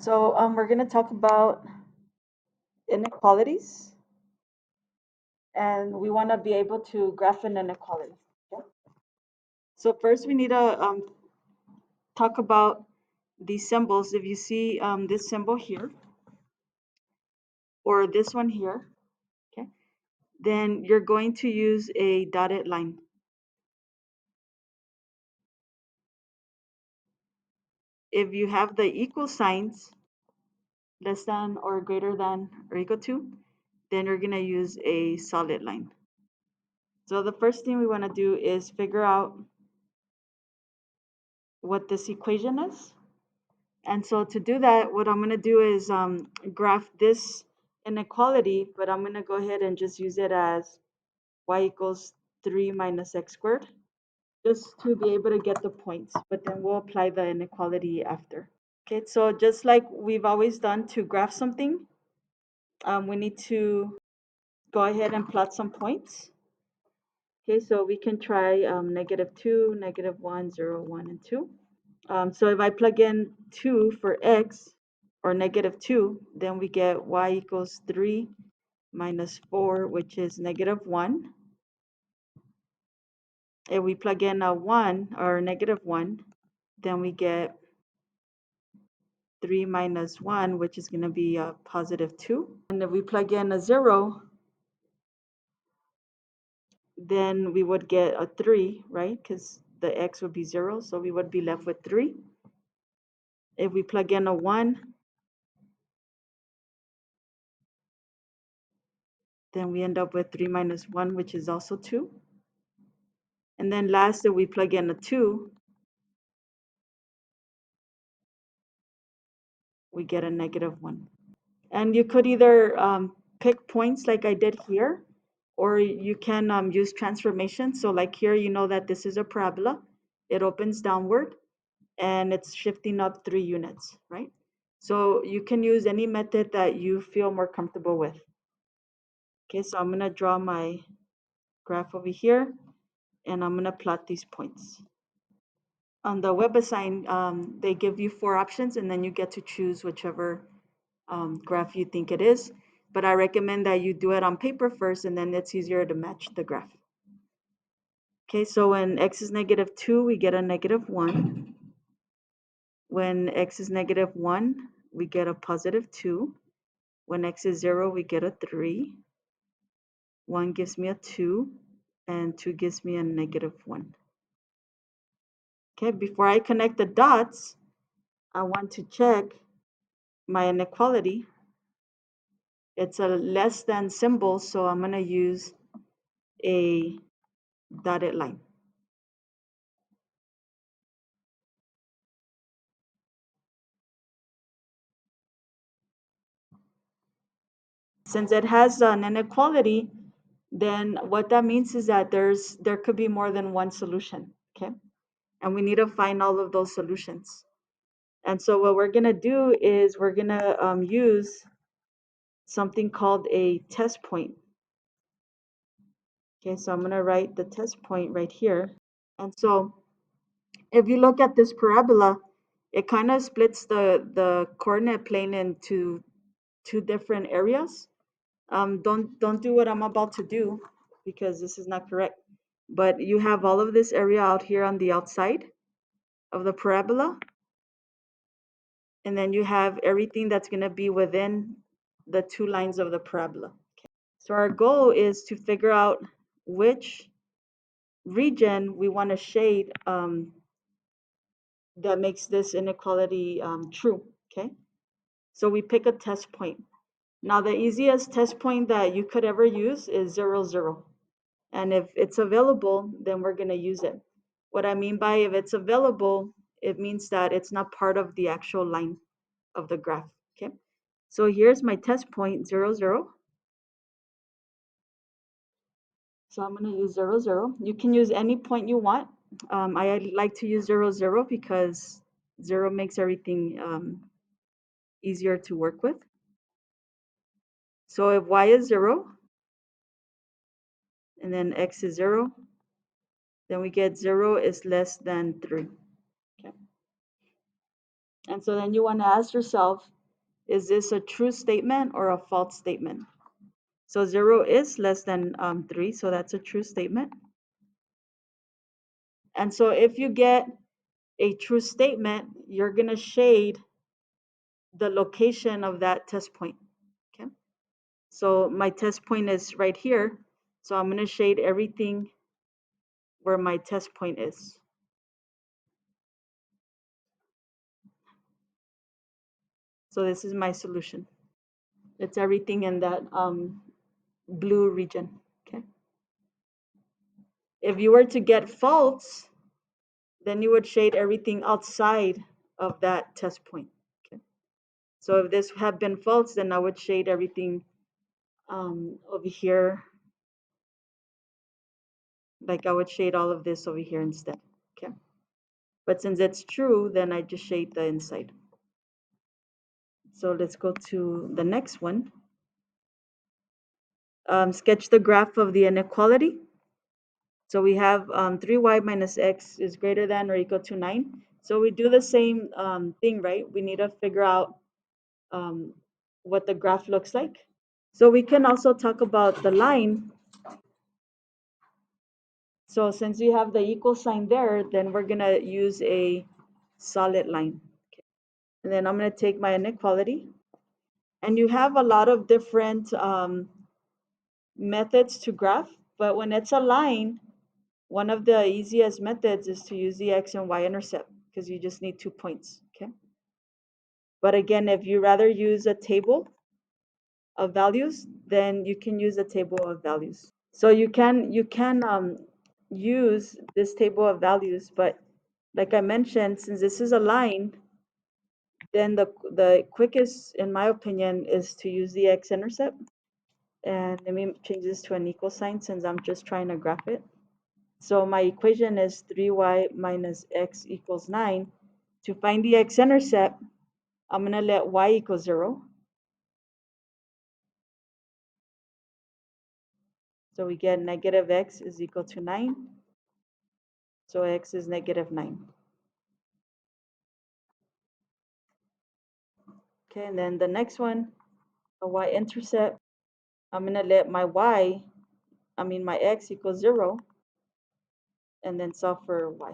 So we're going to talk about inequalities, and we want to be able to graph an inequality. Okay? So first we need to talk about these symbols. If you see this symbol here or this one here, okay, then you're going to use a dotted line. If you have the equal signs, less than or greater than or equal to, then you're going to use a solid line. So the first thing we want to do is figure out what this equation is. And so to do that, what I'm going to do is graph this inequality, but I'm going to go ahead and just use it as y equals 3 minus x squared, just to be able to get the points, but then we'll apply the inequality after. Okay, so just like we've always done to graph something, we need to go ahead and plot some points. Okay, so we can try -2, -1, 0, 1, and 2. So if I plug in 2 for x, or -2, then we get y equals 3 minus 4, which is -1. If we plug in a 1, or -1, then we get 3 minus 1, which is going to be a +2. And if we plug in a 0, then we would get a 3, right? Because the x would be 0, so we would be left with 3. If we plug in a 1, then we end up with 3 minus 1, which is also 2. And then last, if we plug in a 2, we get a -1. And you could either pick points like I did here, or you can use transformation. So like here, you know that this is a parabola. It opens downward, and it's shifting up 3 units, right? So you can use any method that you feel more comfortable with. Okay, so I'm going to draw my graph over here, and I'm going to plot these points. On the WebAssign, they give you 4 options, and then you get to choose whichever graph you think it is. But I recommend that you do it on paper first, and then it's easier to match the graph. Okay, so when x is -2, we get a -1. When x is -1, we get a +2. When x is 0, we get a 3. 1 gives me a 2, and 2 gives me a -1. Okay, before I connect the dots, I want to check my inequality. It's a less than symbol, so I'm going to use a dotted line. Since it has an inequality, then what that means is that there could be more than one solution, okay? And we need to find all of those solutions. And so what we're going to do is we're going to use something called a test point. Okay, so I'm going to write the test point right here. And so if you look at this parabola, it kind of splits the coordinate plane into 2 different areas. Don't do what I'm about to do, because this is not correct. But you have all of this area out here on the outside of the parabola, and then you have everything that's going to be within the 2 lines of the parabola. Okay. So our goal is to figure out which region we want to shade that makes this inequality true. Okay, so we pick a test point. Now the easiest test point that you could ever use is 0, 0. And if it's available, then we're going to use it. What I mean by if it's available, it means that it's not part of the actual line of the graph. Okay, so here's my test point, 0, 0. So I'm going to use 0, 0. You can use any point you want. I like to use 0, 0 because 0 makes everything easier to work with. So if y is 0, and then x is 0, then we get 0 is less than 3. Okay. And so then you want to ask yourself, Is this a true statement or a false statement? So 0 is less than 3, so that's a true statement. And so if you get a true statement, you're going to shade the location of that test point. Okay. So my test point is right here. So I'm going to shade everything where my test point is. So this is my solution. It's everything in that blue region. Okay. If you were to get false, then you would shade everything outside of that test point. Okay. So if this had been false, then I would shade everything over here. Like I would shade all of this over here instead. Okay. But since it's true, then I just shade the inside. So let's go to the next one. Sketch the graph of the inequality. So we have 3y minus x is greater than or equal to 9. So we do the same thing, right? We need to figure out what the graph looks like. So we can also talk about the line. So since we have the equal sign there, then we're going to use a solid line. Okay. And then I'm going to take my inequality. And you have a lot of different methods to graph, but when it's a line, one of the easiest methods is to use the x and y intercept because you just need 2 points, okay? But again, if you rather use a table of values, then you can use a table of values. So you can use this table of values, but like I mentioned, since this is a line, then the quickest, in my opinion, is to use the x-intercept. And let me change this to an equal sign since I'm just trying to graph it. So my equation is 3y minus x equals 9. To find the x-intercept, I'm going to let y equal 0. So we get negative x is equal to 9. So x is negative 9. Okay, and then the next one, a y-intercept, I'm going to let my x equals 0, and then solve for y.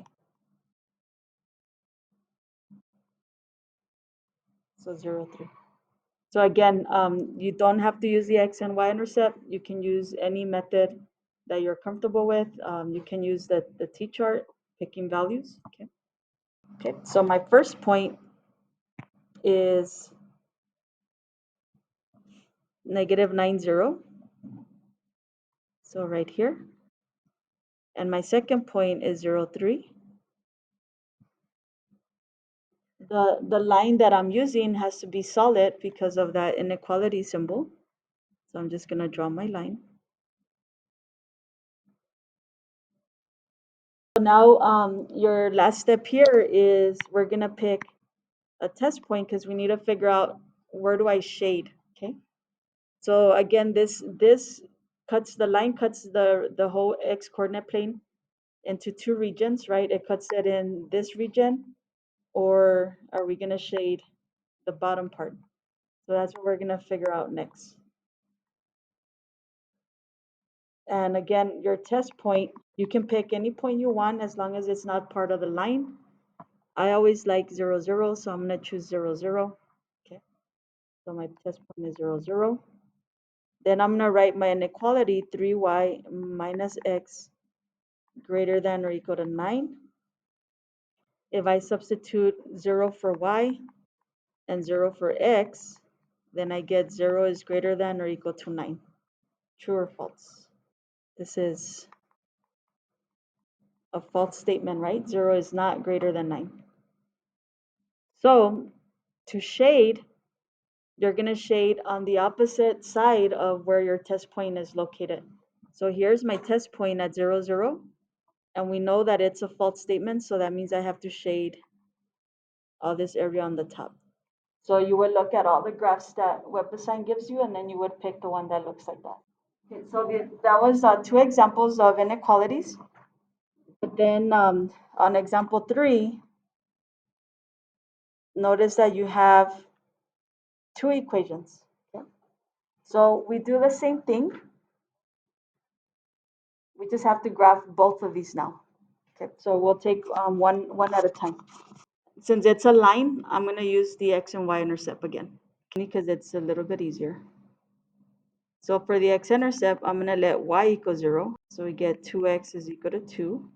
So 0, 3. So again, you don't have to use the x and y intercept. You can use any method that you're comfortable with. You can use the t-chart, picking values. Okay. Okay. So my first point is negative 9, 0. So right here. And my second point is 0, 3. The line that I'm using has to be solid because of that inequality symbol. So I'm just going to draw my line. So now your last step here is we're going to pick a test point because we need to figure out where do I shade. Okay. So again, this cuts the line cuts the whole x coordinate plane into 2 regions, right? It cuts it in this region, or are we going to shade the bottom part? So that's what we're going to figure out next. And again, your test point, you can pick any point you want as long as it's not part of the line. I always like 0, 0, so I'm going to choose 0, 0. Okay. So my test point is 0, 0. Then I'm going to write my inequality 3y minus x greater than or equal to 9. If I substitute 0 for y and 0 for x, then I get 0 is greater than or equal to 9. True or false? This is a false statement, right? 0 is not greater than 9. So to shade, you're going to shade on the opposite side of where your test point is located. So here's my test point at 0, 0. And we know that it's a false statement, so that means I have to shade all this area on the top. So you would look at all the graphs that WebDesign gives you, and then you would pick the one that looks like that. Okay, so that was 2 examples of inequalities. But then on example 3, notice that you have two equations. Okay? So we do the same thing. We just have to graph both of these now. Okay, so we'll take one at a time. Since it's a line, I'm going to use the x and y intercept again because it's a little bit easier. So for the x-intercept, I'm going to let y equal 0. So we get 2x is equal to 2.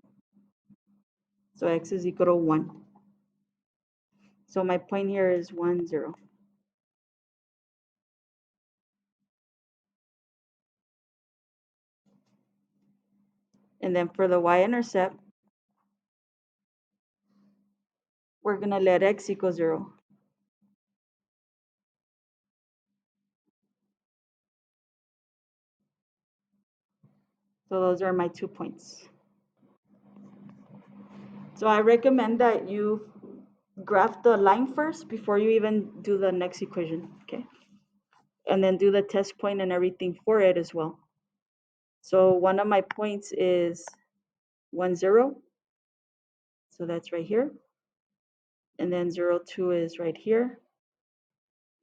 So x is equal to 1. So my point here is 1, 0. And then for the y-intercept, we're going to let x equal 0. So those are my 2 points. So I recommend that you graph the line first before you even do the next equation, okay? And then do the test point and everything for it as well. So one of my points is 1, 0. So that's right here. And then 0, 2 is right here.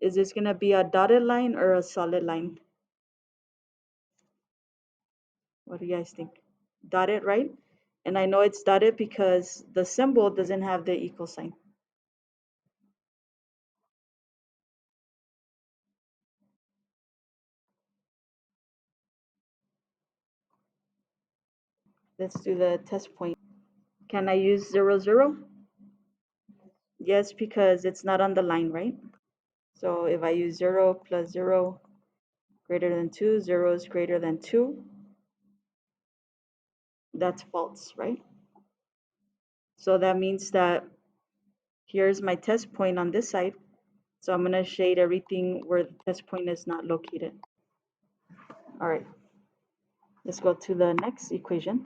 Is this going to be a dotted line or a solid line? What do you guys think? Dotted, right? And I know it's dotted because the symbol doesn't have the equal sign. Let's do the test point. Can I use 0, 0? Yes, because it's not on the line, right? So if I use 0 plus 0 greater than 2, 0 is greater than 2, that's false, right? So that means that here's my test point on this side. So I'm going to shade everything where the test point is not located. All right, let's go to the next equation.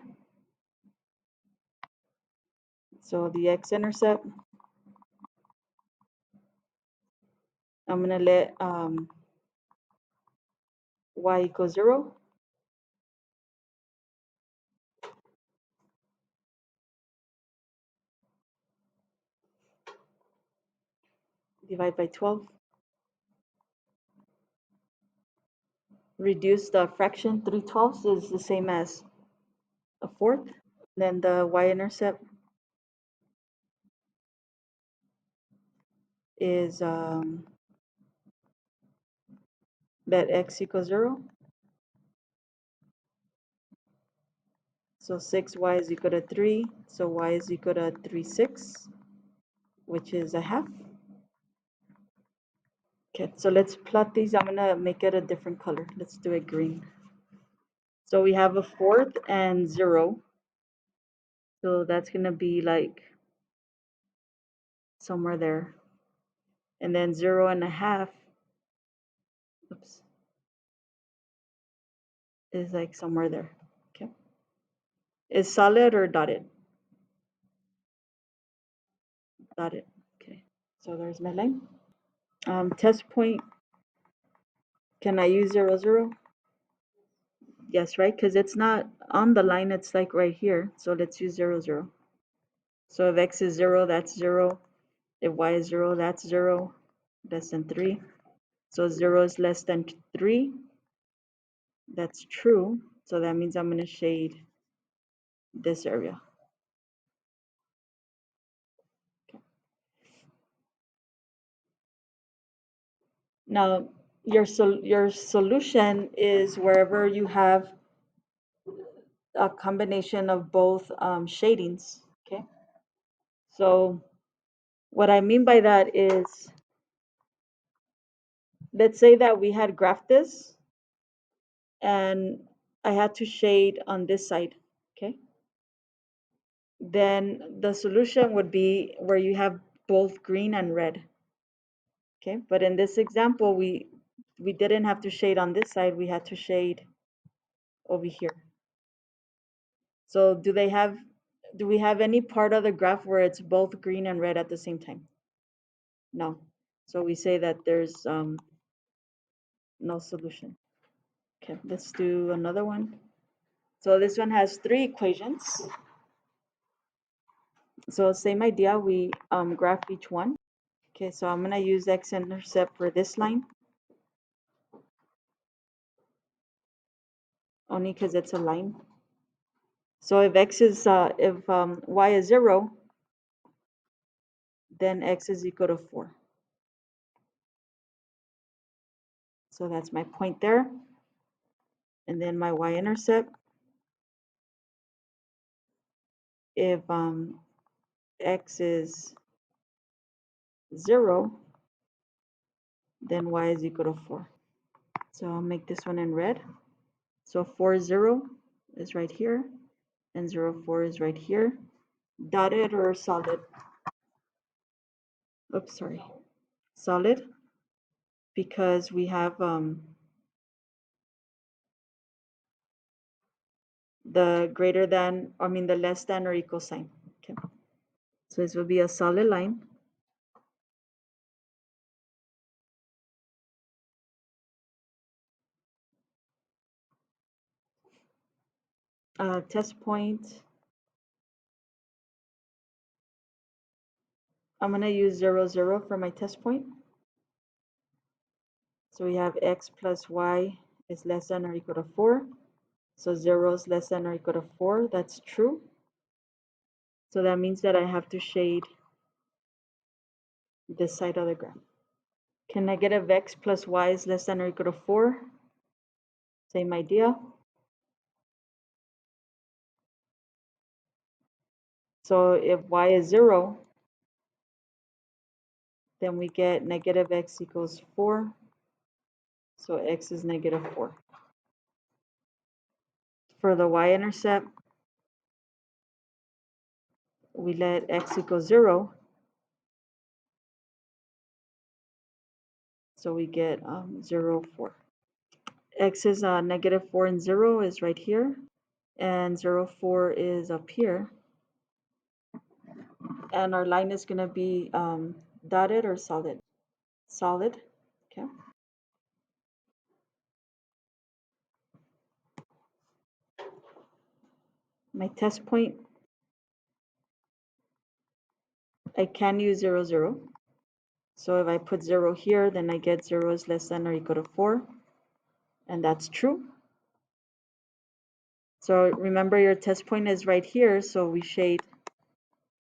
So the x-intercept, I'm going to let y equal 0. Divide by 12. Reduce the fraction. 3/12 is the same as a fourth. Then the y-intercept is that x equals 0. So 6y is equal to 3. So y is equal to 3/6, which is a half. Okay, so let's plot these. I'm going to make it a different color. Let's do it green. So we have a fourth and 0. So that's going to be like somewhere there. And then 0.5, oops, is like somewhere there. Okay. Is solid or dotted? Dotted. Okay. So there's my line. Test point. Can I use 0, 0? Yes, right? Because it's not on the line. It's like right here. So let's use 0, 0. So if x is 0, that's 0. If y is 0, that's 0. Less than 3. So 0 is less than 3. That's true. So that means I'm going to shade this area. Okay. Now, your solution is wherever you have a combination of both shadings. Okay. So what I mean by that is, let's say that we had graphed this and I had to shade on this side. Okay. Then the solution would be where you have both green and red. Okay, but in this example, we didn't have to shade on this side, we had to shade over here. So do we have any part of the graph where it's both green and red at the same time? No. So we say that there's no solution. Okay, let's do another one. So this one has 3 equations. So same idea, we graph each one. Okay, so I'm going to use x-intercept for this line, only because it's a line. So if y is 0, then x is equal to 4. So that's my point there. And then my y-intercept, if x is 0, then y is equal to 4. So I'll make this one in red. So 4, 0 is right here, and 0, 4 is right here. Dotted or solid? Oops, sorry. Solid, because we have the greater than, the less than or equal sign. Okay. So this will be a solid line. Test point, I'm going to use 0, 0 for my test point. So we have x plus y is less than or equal to 4. So 0 is less than or equal to 4. That's true. So that means that I have to shade this side of the graph. Okay, negative x plus y is less than or equal to 4. Same idea. So if y is 0, then we get negative x equals 4. So x is negative 4. For the y-intercept, we let x equal 0. So we get 0, 4. X is negative 4 and 0 is right here. And 0, 4 is up here. And our line is going to be dotted or solid? Solid. Okay. My test point, I can use 0, 0. So if I put 0 here, then I get 0 is less than or equal to 4. And that's true. So remember, your test point is right here, so we shade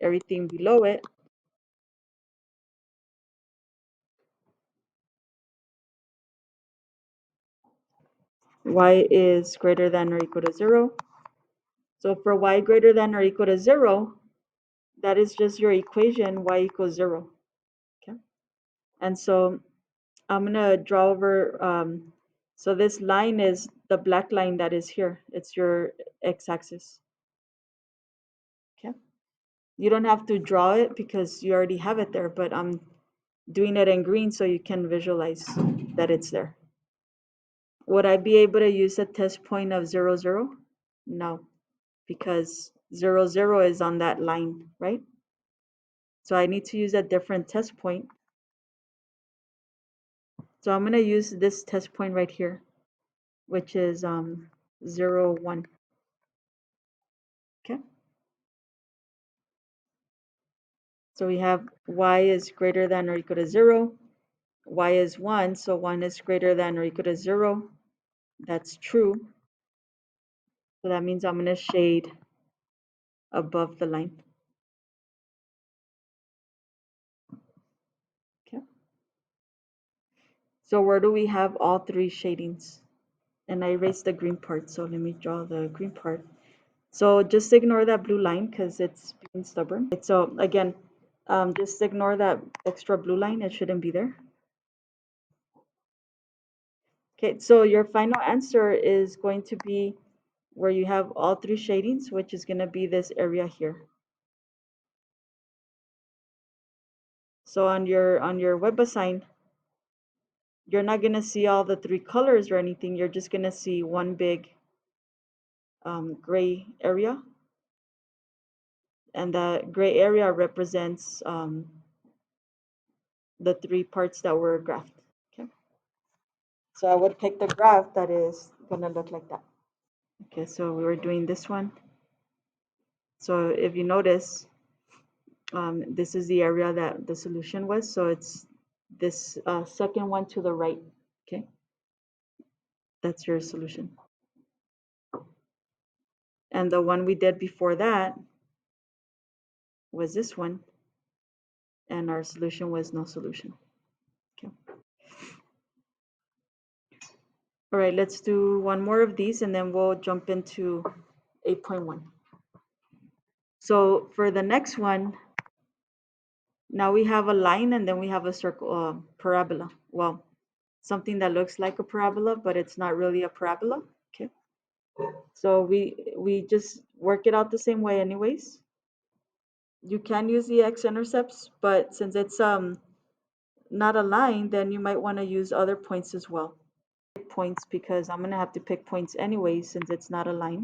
everything below it. Y is greater than or equal to 0. So for y greater than or equal to 0, that is just your equation, y equals 0. Okay. And so I'm going to draw over, so this line is the black line that is here. It's your x-axis. Okay. You don't have to draw it because you already have it there, but I'm doing it in green so you can visualize that it's there. Would I be able to use a test point of 0, 0? No, because 0, 0 is on that line, right? So I need to use a different test point. So I'm going to use this test point right here, which is 0, 1. Okay. So we have y is greater than or equal to 0. Y is 1, so 1 is greater than or equal to 0. That's true. So that means I'm going to shade above the line. Okay. So where do we have all three shadings? And I erased the green part, so let me draw the green part. So just ignore that blue line because it's being stubborn. So again, just ignore that extra blue line. It shouldn't be there. Okay, so your final answer is going to be where you have all three shadings, which is going to be this area here. So on your WebAssign, you're not going to see all the three colors or anything. You're just going to see one big gray area. And the gray area represents the three parts that were graphed. Okay. So I would pick the graph that is going to look like that. Okay, so we were doing this one. So if you notice, This is the area that the solution was, so it's this second one to the right. Okay, that's your solution. And the one we did before that was this one, and our solution was no solution. Okay. All right, let's do one more of these, and then we'll jump into 8.1. So for the next one, now we have a line, and then we have a circle, parabola. Well, something that looks like a parabola, but it's not really a parabola. Okay. So we just work it out the same way anyways. You can use the x-intercepts, but since it's not a line, then you might want to use other points as well. Points, because I'm going to have to pick points anyways since it's not a line.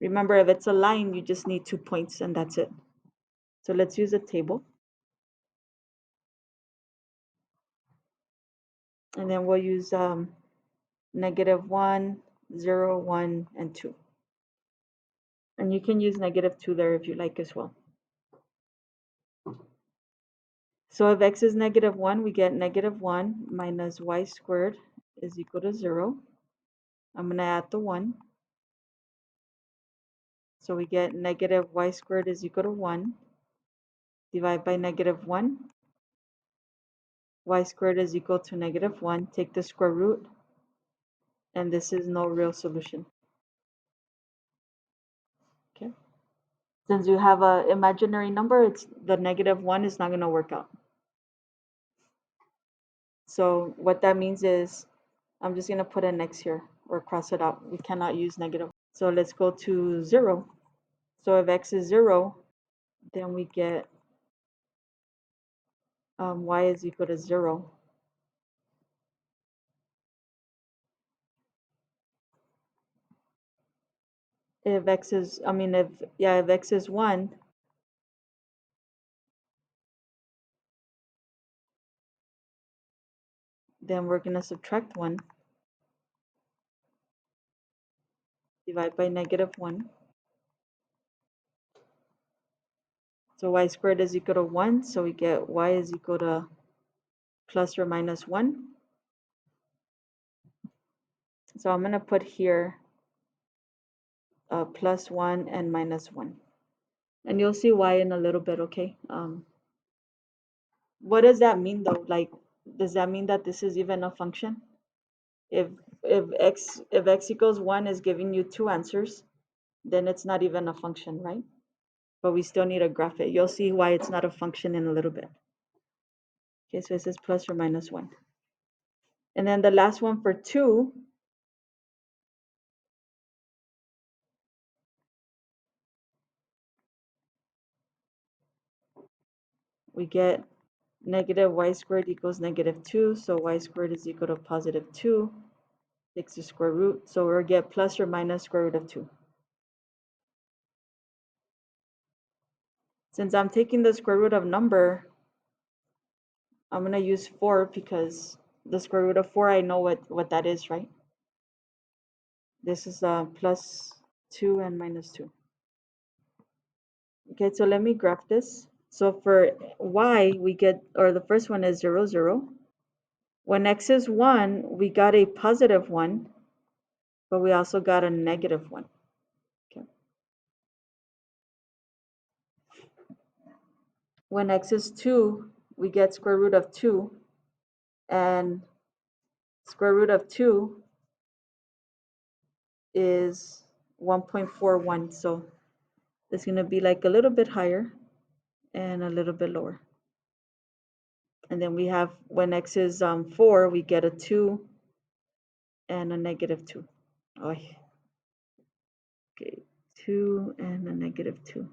Remember, if it's a line, you just need 2 points and that's it. So let's use a table. And then we'll use -1, 0, 1, and 2. And you can use -2 there if you like as well. So if x is -1, we get -1 minus y squared is equal to 0. I'm going to add the 1. So we get negative y squared is equal to 1. Divide by -1. Y squared is equal to -1. Take the square root. And this is no real solution. Okay. Since you have an imaginary number, it's the -1 is not going to work out. So what that means is I'm just going to put an x here or cross it out. We cannot use negative. So let's go to 0. So if x is 0, then we get y is equal to 0. If x is, if x is 1, then we're going to subtract 1. Divide by -1. So y squared is equal to 1, so we get y is equal to plus or minus 1. So I'm going to put here +1 and -1. And you'll see why in a little bit, okay? What does that mean though? Like, does that mean that this is even a function? If x equals 1 is giving you 2 answers, then it's not even a function, right? But we still need to graph it. You'll see why it's not a function in a little bit. Okay, so it says plus or minus 1. And then the last one for 2, we get negative y squared equals -2, so y squared is equal to +2. Takes the square root, so we'll get plus or minus square root of 2. Since I'm taking the square root of number, I'm going to use 4 because the square root of 4, I know what that is, right? This is +2 and -2. Okay, so let me graph this. So for y, we get, or the first one is 0, 0. When x is 1, we got a +1, but we also got a -1. Okay. When x is 2, we get square root of 2, and square root of 2 is 1.41. So it's going to be like a little bit higher and a little bit lower. And then we have, when x is 4, we get a 2 and a -2. Oh, okay, 2 and a -2.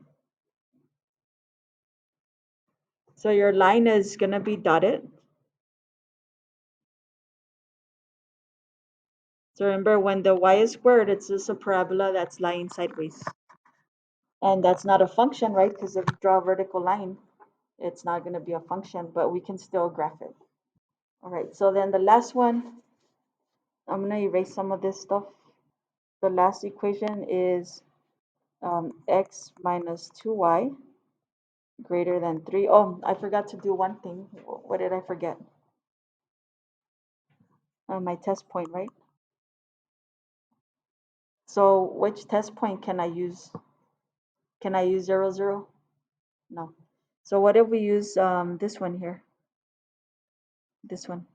So your line is going to be dotted. So remember, when the y is squared, it's just a parabola that's lying sideways. And that's not a function, right? Because if you draw a vertical line, it's not going to be a function, but we can still graph it. All right, so then the last one, I'm going to erase some of this stuff. The last equation is x minus 2y greater than 3. Oh, I forgot to do one thing. What did I forget? My test point, right? So which test point can I use? Can I use 0, 0? No. So what if we use this one here? This one.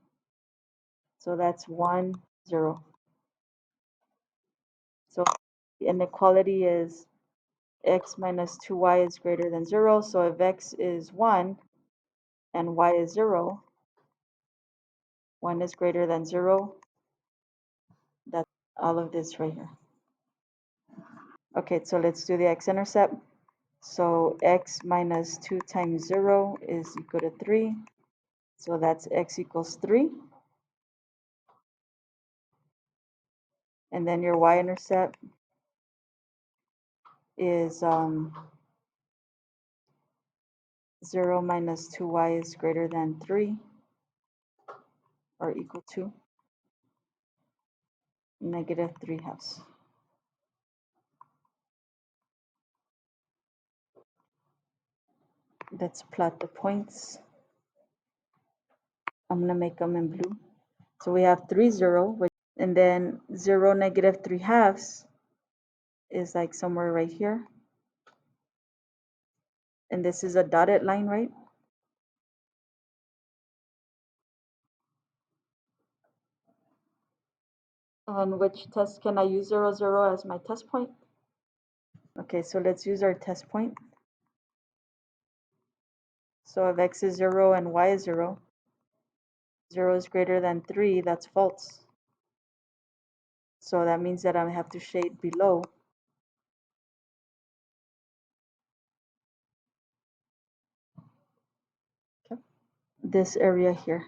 So that's 1, 0. So the inequality is x minus 2y is greater than 0. So if x is 1 and y is 0, 1 is greater than 0. That's all of this right here. Okay, so let's do the x-intercept. So x minus 2 times 0 is equal to 3. So that's x equals 3. And then your y-intercept is 0 minus 2y is greater than 3 or equal to negative 3/2. Let's plot the points. I'm going to make them in blue. So we have 3, 0, and then 0, negative 3/2 is like somewhere right here. And this is a dotted line, right? And which test can I use 0, 0 as my test point? Okay, so let's use our test point. So if x is 0 and y is 0, 0 is greater than 3, that's false. So that means that I have to shade below. Okay. This area here.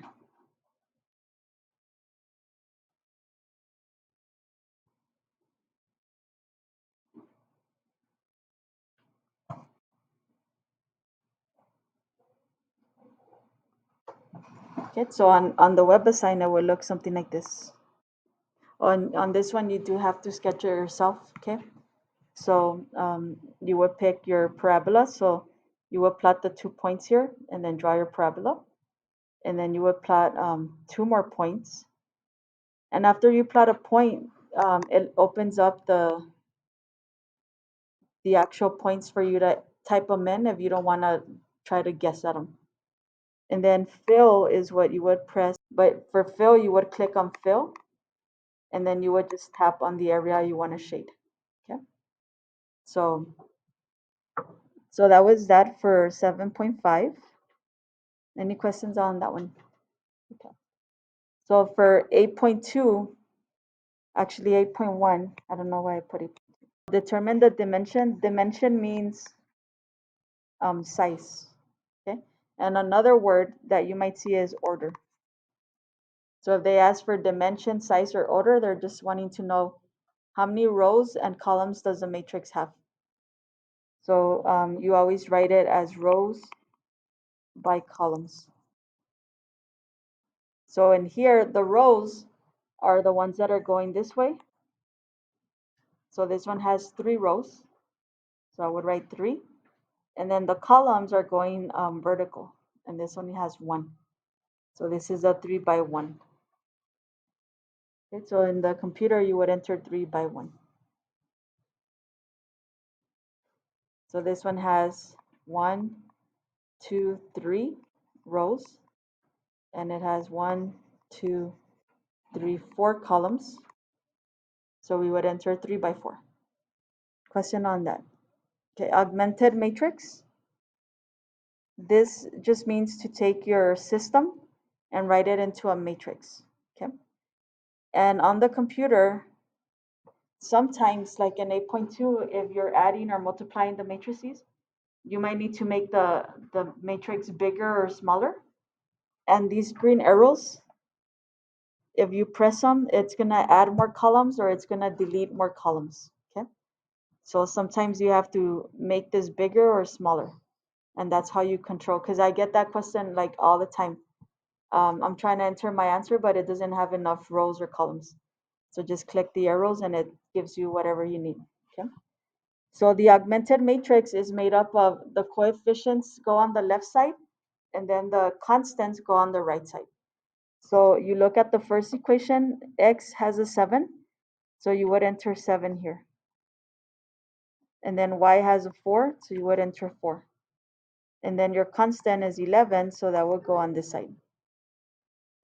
Okay, so on the web assignment, it will look something like this. On this one, you do have to sketch it yourself, okay? So you would pick your parabola. So you would plot the 2 points here and then draw your parabola. And then you would plot 2 more points. And after you plot a point, it opens up the actual points for you to type them in if you don't want to try to guess at them. And then fill is what you would press. But for fill, you would click on fill. And then you would just tap on the area you want to shade. Okay. So that was that for 7.5. Any questions on that one? Okay. So for 8.2, actually 8.1, I don't know why I put it. Determine the dimension. Dimension means size. Okay. And another word that you might see is order. So if they ask for dimension, size, or order, they're just wanting to know how many rows and columns does the matrix have. So you always write it as rows by columns. So in here, the rows are the ones that are going this way. So this one has 3 rows. So I would write 3. And then the columns are going vertical. And this only has 1. So this is a 3 by 1. Okay, so in the computer, you would enter 3 by 1. So this one has 1, 2, 3 rows. And it has 1, 2, 3, 4 columns. So we would enter 3 by 4. Question on that. Okay, augmented matrix. This just means to take your system and write it into a matrix. Okay. And on the computer, sometimes like in 8.2, if you're adding or multiplying the matrices, you might need to make the matrix bigger or smaller. And these green arrows, if you press them, it's gonna add more columns or it's gonna delete more columns. Okay. So sometimes you have to make this bigger or smaller. And that's how you control, because I get that question like all the time. I'm trying to enter my answer, but it doesn't have enough rows or columns. So just click the arrows and it gives you whatever you need. Okay. So the augmented matrix is made up of the coefficients go on the left side and then the constants go on the right side. So you look at the first equation, x has a 7, so you would enter 7 here. And then y has a 4, so you would enter 4. And then your constant is 11, so that would go on this side.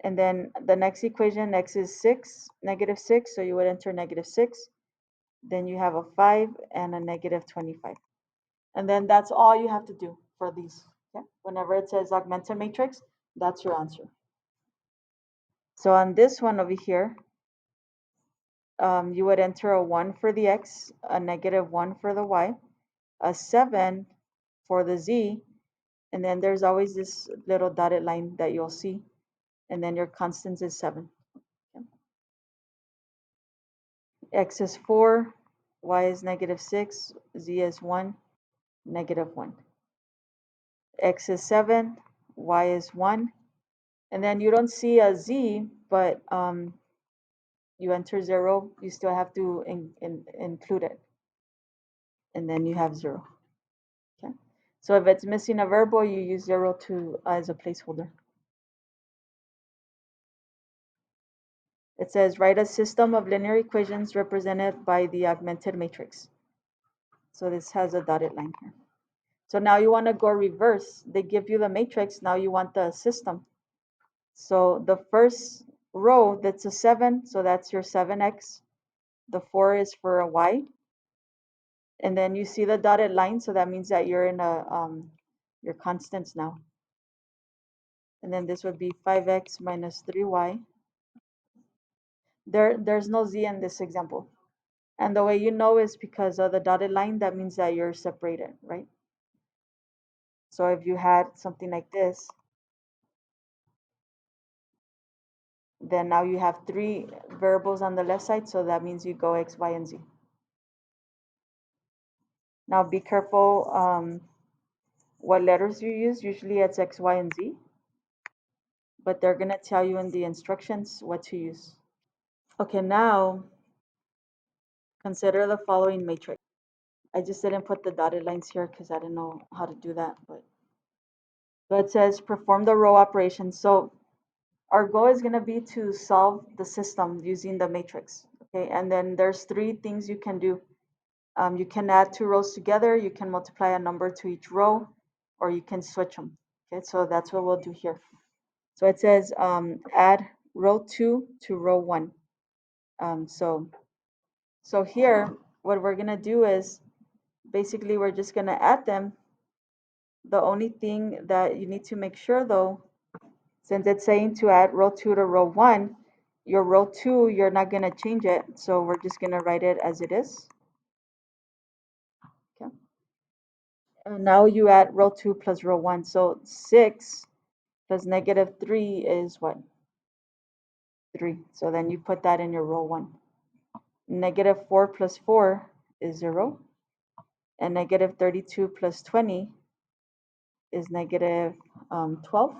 And then the next equation, x is 6, negative 6, so you would enter negative 6. Then you have a 5 and a negative 25. And then that's all you have to do for these. Okay? Whenever it says augmented matrix, that's your answer. So on this one over here, you would enter a 1 for the x, a negative 1 for the y, a 7 for the z, and then there's always this little dotted line that you'll see, and then your constant is 7. Okay? X is 4, y is negative 6, z is 1, negative 1. X is 7, y is 1, and then you don't see a z, but you enter 0, you still have to include it, and then you have 0. Okay, so if it's missing a variable, you use 0 to as a placeholder. It says write a system of linear equations represented by the augmented matrix. So this has a dotted line here. So now you want to go reverse. They give you the matrix, now you want the system. So the first row, that's a 7, so that's your 7x. The 4 is for a y. And then you see the dotted line, so that means that you're in your constants now. And then this would be 5x minus 3y. There's no z in this example. And the way you know is because of the dotted line, that means that you're separated, right? So if you had something like this, then now you have 3 variables on the left side, so that means you go x, y, and z. Now be careful what letters you use. Usually it's x, y, and z, but they're going to tell you in the instructions what to use. Okay, now consider the following matrix. I just didn't put the dotted lines here because I didn't know how to do that. So it says perform the row operation. So our goal is going to be to solve the system using the matrix. Okay, and then there's 3 things you can do. You can add 2 rows together, you can multiply a number to each row, or you can switch them. Okay, so that's what we'll do here. So it says add row 2 to row 1. So here, what we're going to do is basically we're just going to add them. The only thing that you need to make sure though, since it's saying to add row 2 to row 1, your row 2, you're not going to change it. So we're just going to write it as it is. Okay. And now you add row 2 plus row 1. So 6 plus negative 3 is what? 3. So then you put that in your row 1. Negative 4 plus 4 is 0. And negative 32 plus 20 is negative 12.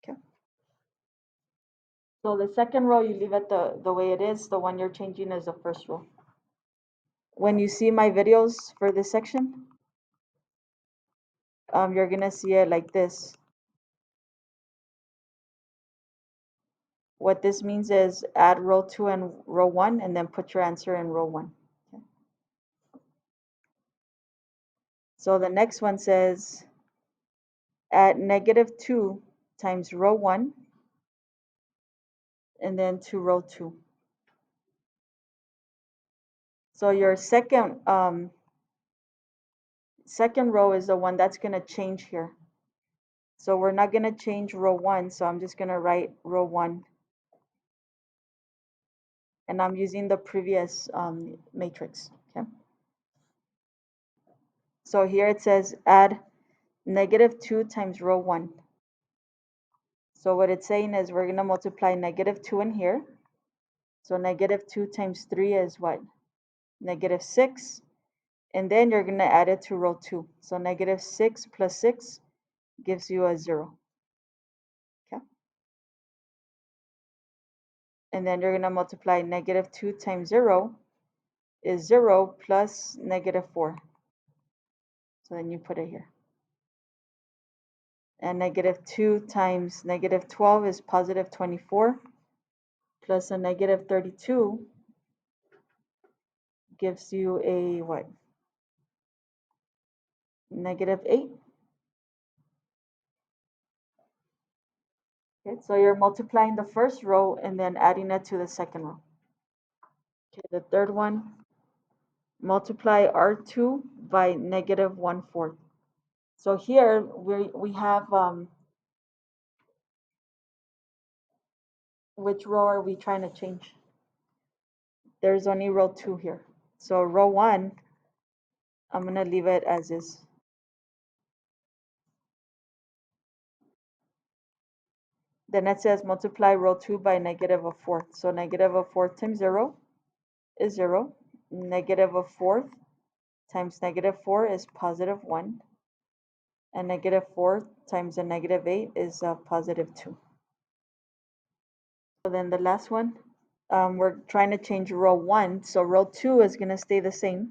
Okay. So the second row, you leave it the way it is. The one you're changing is the first row. When you see my videos for this section, you're going to see it like this. What this means is add row 2 and row 1, and then put your answer in row 1. Okay. So the next one says add negative 2 times row 1, and then to row 2. So your second row is the one that's going to change here. So we're not going to change row 1, so I'm just going to write row 1. And I'm using the previous matrix. Okay. So here it says add negative 2 times row 1. So what it's saying is we're going to multiply negative 2 in here. So negative 2 times 3 is what? Negative 6. And then you're going to add it to row 2. So negative 6 plus 6 gives you a 0. Okay. And then you're going to multiply negative 2 times 0. is 0 plus -4. So then you put it here. And -2 times -12 is +24, plus a -32 gives you a what? -8. Okay, so you're multiplying the first row and then adding it to the second row. Okay, the third one, multiply R2 by -1/4. So here we have, which row are we trying to change? There's only row 2 here. So row 1, I'm going to leave it as is. Then it says multiply row 2 by -1/4. So -1/4 times 0 is 0. -1/4 times -4 is +1. And -4 times a -8 is +2. So then the last one, we're trying to change row 1. So row 2 is going to stay the same.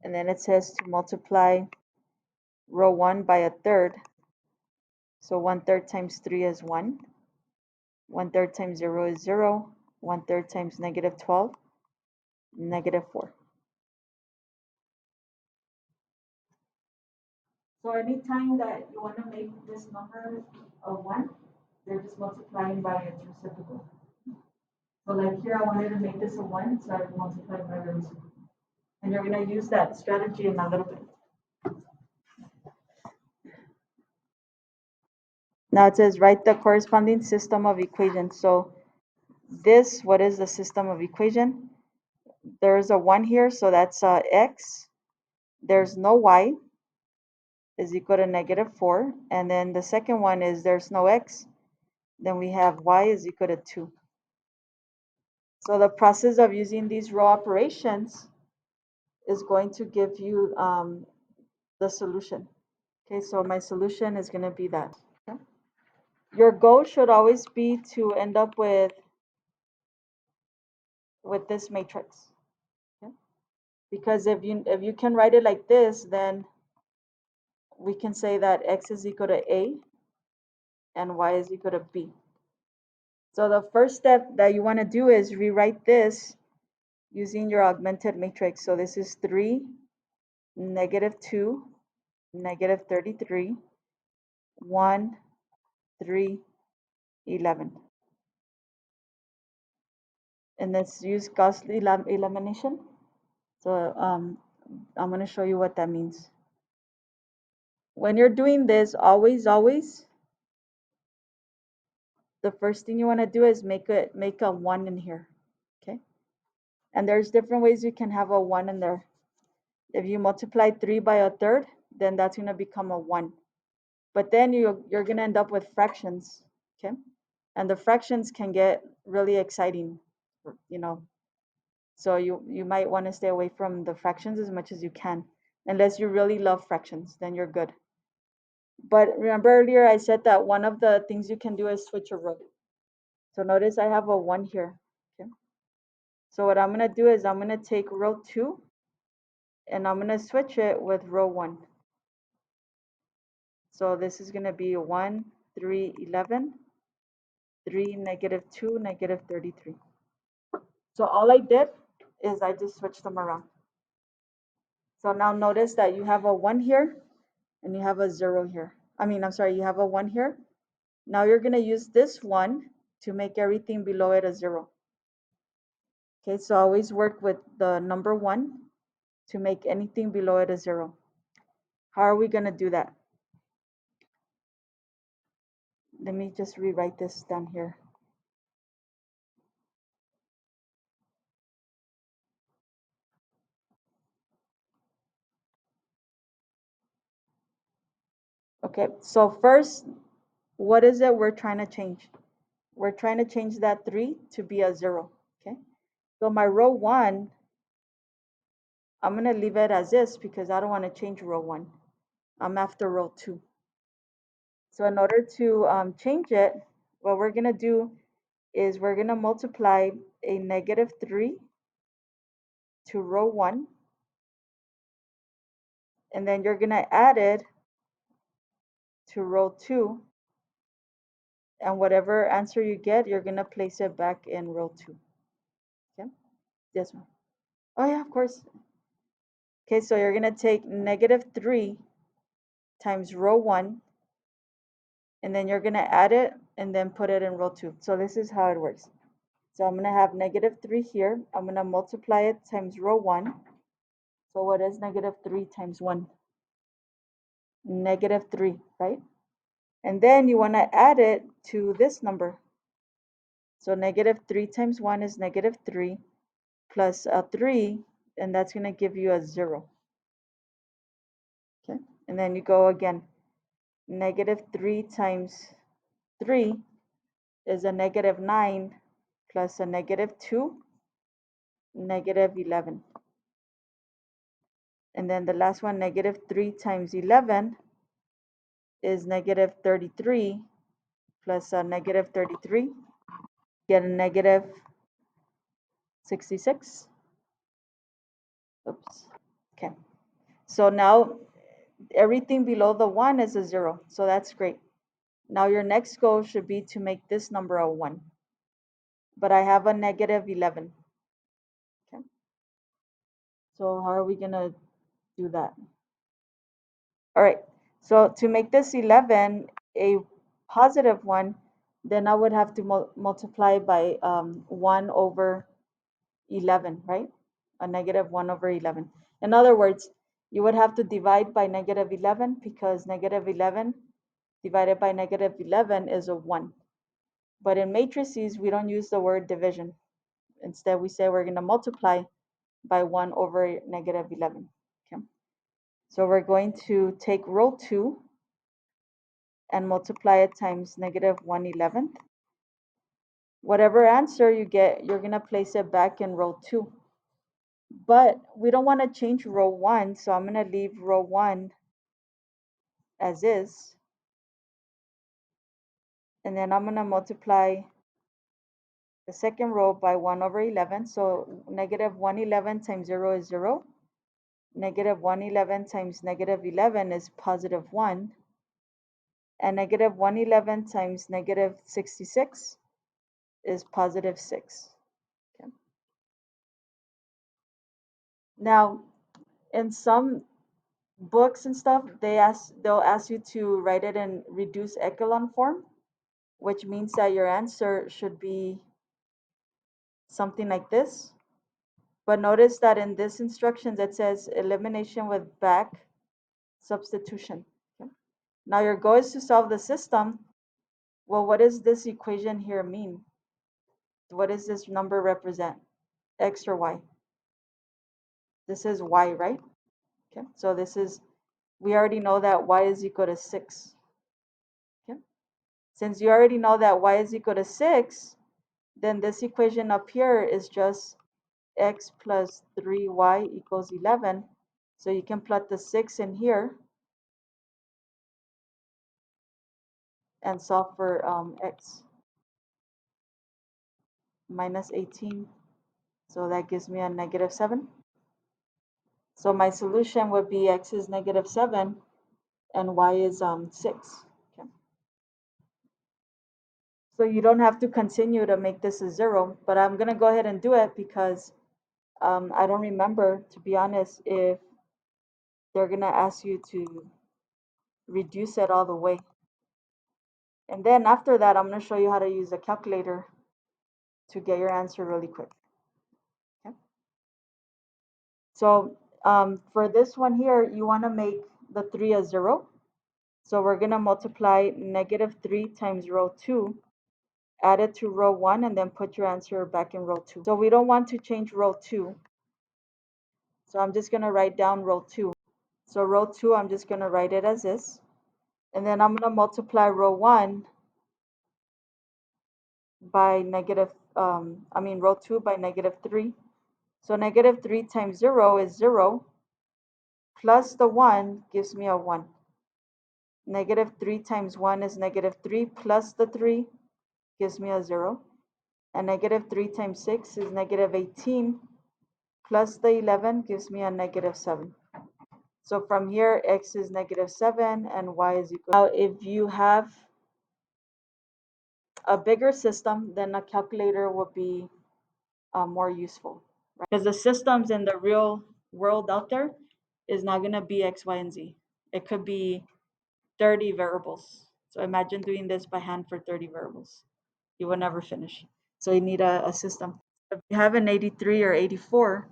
And then it says to multiply row 1 by 1/3. So 1/3 times 3 is 1. 1/3 times 0 is 0. 1/3 times -12, -4. So anytime that you want to make this number a 1, you're just multiplying by its reciprocal. So like here, I wanted to make this a 1, so I multiplied by the reciprocal. And you're going to use that strategy in a little bit. Now it says write the corresponding system of equations. So this, what is the system of equation? There's a 1 here, so that's x. There's no y is equal to -4. And then the second one is there's no x. Then we have y is equal to 2. So the process of using these row operations is going to give you the solution. Okay, so my solution is going to be that. Okay? Your goal should always be to end up with this matrix. Okay? Because if you can write it like this, then we can say that x is equal to a and y is equal to b. So the first step that you want to do is rewrite this using your augmented matrix. So this is 3, -2, -33, 1, 3, 11. And let's use Gauss elimination. So I'm going to show you what that means. When you're doing this, always, the first thing you want to do is make a 1 in here. Okay? And there's different ways you can have a 1 in there. If you multiply 3 by 1/3, then that's going to become a 1. But then you're going to end up with fractions. Okay? And the fractions can get really exciting, you know. So you might want to stay away from the fractions as much as you can. Unless you really love fractions, then you're good. But remember earlier I said that one of the things you can do is switch a row. So notice I have a 1 here. Okay. So what I'm going to do is I'm going to take row 2 and I'm going to switch it with row 1. So this is going to be 1, 3, 11, 3, -2, -33. So all I did is I just switched them around. So now notice that you have a 1 here and you have a 0 here. I'm sorry, you have a 1 here. Now you're going to use this 1 to make everything below it a 0. Okay, so always work with the number 1 to make anything below it a 0. How are we going to do that? Let me just rewrite this down here. Okay, so first, what is it we're trying to change? We're trying to change that 3 to be a 0. Okay, so my row 1, I'm going to leave it as is because I don't want to change row 1. I'm after row 2. So in order to change it, what we're going to do is we're going to multiply a negative 3 to row 1, and then you're going to add it to row 2, and whatever answer you get, you're going to place it back in row 2. Okay, this one. Oh yeah, of course. Okay, so you're going to take negative 3 times row 1, and then you're going to add it and then put it in row 2. So this is how it works. So I'm going to have negative 3 here. I'm going to multiply it times row 1. So what is negative 3 times 1? Negative 3, right? And then you want to add it to this number. So negative 3 times 1 is negative 3 plus a 3, and that's going to give you a 0. Okay, and then you go again. Negative 3 times 3 is a negative 9 plus a negative 2, negative 11. And then the last one, negative 3 times 11 is negative 33 plus a negative 33. Get a negative 66. Oops. Okay. So now everything below the 1 is a 0. So that's great. Now your next goal should be to make this number a 1. But I have a negative 11. Okay. So how are we going to do that? All right. So to make this 11 a positive 1, then I would have to multiply by 1 over 11, right? A negative 1 over 11. In other words, you would have to divide by negative 11 because negative 11 divided by negative 11 is a 1. But in matrices, we don't use the word division. Instead, we say we're going to multiply by 1 over negative 11. Okay. So we're going to take row 2 and multiply it times negative 1/11. Whatever answer you get, you're going to place it back in row 2. But we don't want to change row 1, so I'm going to leave row 1 as is. And then I'm going to multiply the second row by 1 over 11. So negative 1/11 times 0 is 0. Negative 1/11 times negative 11 is positive 1. And negative 1/11 times negative 66 is positive 6. Okay. Now, in some books and stuff, they'll ask you to write it in reduced echelon form, which means that your answer should be something like this. But notice that in this instructions it says elimination with back substitution. Okay. Now your goal is to solve the system. Well, what does this equation here mean? What does this number represent? X or Y? This is Y, right? Okay, so this is, we already know that Y is equal to 6. Okay, since you already know that Y is equal to 6, then this equation up here is just X plus 3Y equals 11. So you can plot the 6 in here and solve for X. Minus 18. So that gives me a negative 7. So my solution would be X is negative 7 and Y is 6. Okay. So you don't have to continue to make this a 0, but I'm going to go ahead and do it because I don't remember, to be honest, if they're going to ask you to reduce it all the way. And then after that, I'm going to show you how to use a calculator to get your answer really quick. Okay. So for this one here, you want to make the 3 a 0. So we're going to multiply negative 3 times row 2, add it to row 1, and then put your answer back in row 2. So we don't want to change row 2. So I'm just going to write down row 2. So row 2, I'm just going to write it as this. And then I'm going to multiply row 1 by row 2 by negative 3. So negative 3 times 0 is 0, plus the 1 gives me a 1. Negative 3 times 1 is negative 3, plus the 3 gives me a 0. And negative 3 times 6 is negative 18, plus the 11 gives me a negative 7. So from here, x is negative 7 and y is equal. Now, if you have a bigger system, then a calculator would be more useful, right? Because the systems in the real world out there is not going to be x, y, and z. It could be 30 variables. So imagine doing this by hand for 30 variables. You will never finish. So you need a system. If you have an 83 or 84,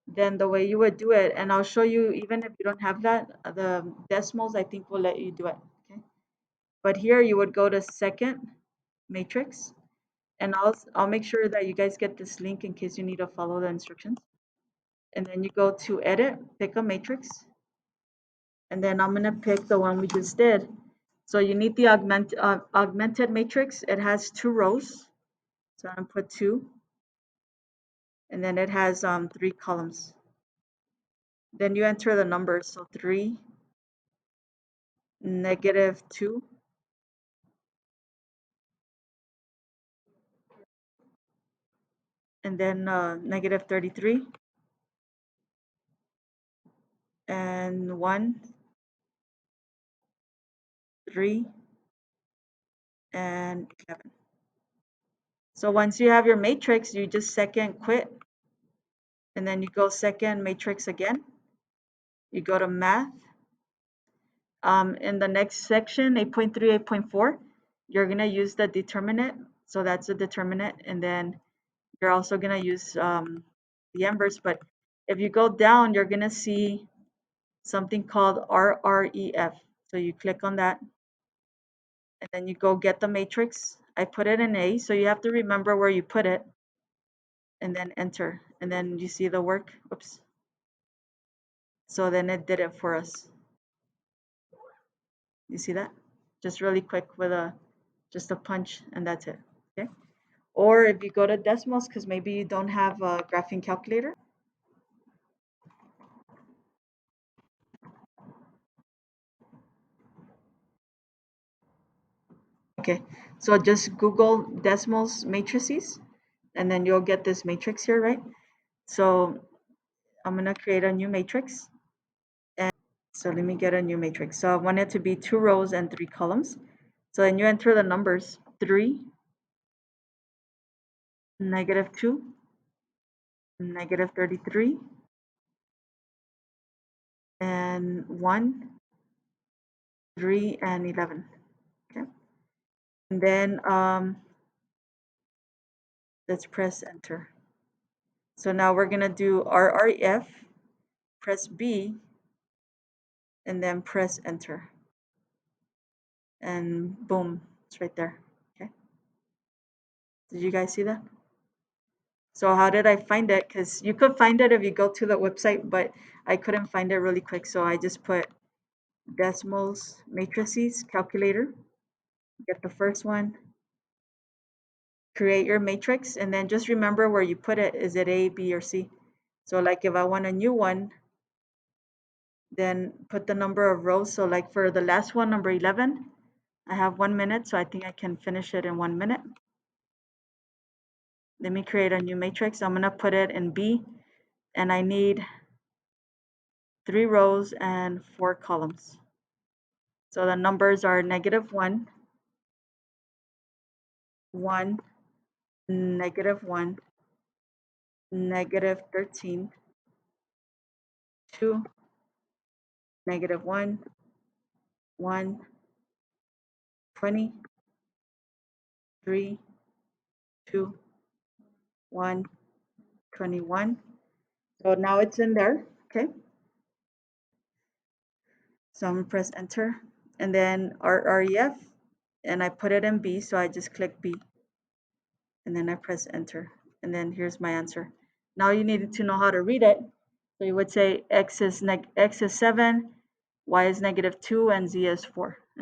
then the way you would do it, and I'll show you, even if you don't have that, the decimals I think will let you do it. Okay. But here you would go to second matrix, and I'll make sure that you guys get this link in case you need to follow the instructions. And then you go to edit, pick a matrix, and then I'm gonna pick the one we just did. So you need the augmented matrix. It has 2 rows, so I'm gonna put 2, and then it has 3 columns. Then you enter the numbers, so 3, negative 2, and then negative 33, and 1, 3, and 11. So once you have your matrix, you just second quit, and then you go second matrix again. You go to math. In the next section, 8.3, 8.4, you're going to use the determinant. So that's the determinant. And then you're also going to use the inverse. But if you go down, you're going to see something called RREF. So you click on that, and then you go get the matrix. I put it in A, so you have to remember where you put it, and then enter. And then you see the work. Oops. So then it did it for us. You see that? Just really quick with just a punch, and that's it. Okay. Or if you go to decimals, because maybe you don't have a graphing calculator. Okay, so just Google decimals matrices, and then you'll get this matrix here, right? So I'm gonna create a new matrix. And so let me get a new matrix. So I want it to be 2 rows and 3 columns. So then you enter the numbers 3, negative 2, negative 33, and 1, 3, and 11. Okay. And then let's press enter. So now we're gonna do RRF, press B, and then press enter. And boom, it's right there. Okay. Did you guys see that? So how did I find it? Because you could find it if you go to the website, but I couldn't find it really quick. So I just put decimals, matrices, calculator, get the first one, create your matrix, and then just remember where you put it. Is it A, B, or C? So like if I want a new one, then put the number of rows. So like for the last one, number 11, I have 1 minute, so I think I can finish it in 1 minute. Let me create a new matrix. I'm gonna put it in B, and I need 3 rows and 4 columns. So the numbers are negative 1, 1, negative 1, negative 13, 2, negative 1, 1, 20, 3, 2, 1, 21. So now it's in there, okay? So I'm gonna press enter, and then RREF, and I put it in B, so I just click B, and then I press enter, and then here's my answer. Now you needed to know how to read it. So you would say X is 7, Y is negative 2, and Z is 4.